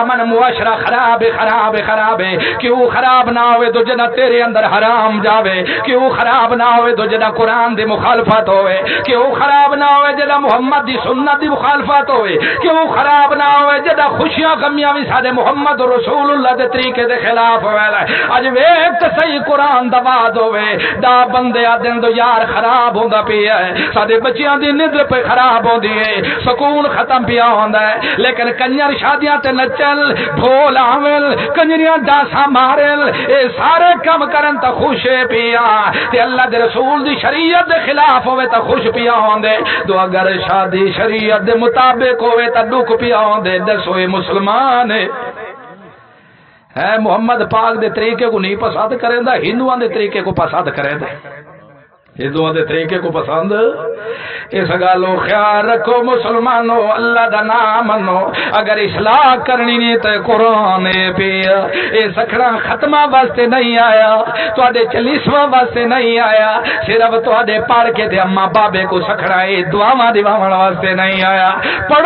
امن معاشرہ خراب ہے کیوں خراب نہ ہوئے تو جنا تیرے اندر حرام جاوے، کیوں خراب نہ ہوئے تو جنا قرآن دی مخالفت ہوئے، کیوں خراب نہ ہوئے جنا محمد دی سنت دی مخالفت ہوئے، کیوں خراب نہ ہوئے جنا خوشیاں غمیاں بھی سارے محمد رسول اللہ دے طریقے دے خلاف ہوئے۔ اج ویکھ تے صحیح قرآن دا بات ہوئے دا بندے آدن تو یار خراب ہوندا پیا ہے، سارے بچیاں دی نیند پہ خراب ہوندی ہے، سکون ختم پیا ہوندا ہے، لیکن کنجر شادیاں تے نچل ڈھول آول کنجریاں ڈاسا مارل اے سارے کم کرن تے خوش پیا تے اللہ دے رسول دی شریعت دے خلاف ہوئے تے خوش پیا ہوندے، تو اگر شادی شریعت دے مطابق ہوئے تے دکھ پیا ہوندے۔ دسو اے مسلمان ہے محمد پاک دے طریقے کو نہیں پسند کریندا، ہندوؤں دے طریقے کو پسند کریندا، ہندوؤں دے طریقے کو پسند۔ اس گالو خیال رکھو مسلمانوں، اللہ دا نام منو، اگر اصلاح کرنی نہیں تے قرآن پیا اے سکھڑا ختمہ واسطے نہیں آیا، تواڈے چلیسواں واسطے نہیں آیا، صرف تواڈے پڑھ کے تے اماں بابے کو سکھڑا اے دعاواں دیواں واسطے نہیں آیا۔ پڑھو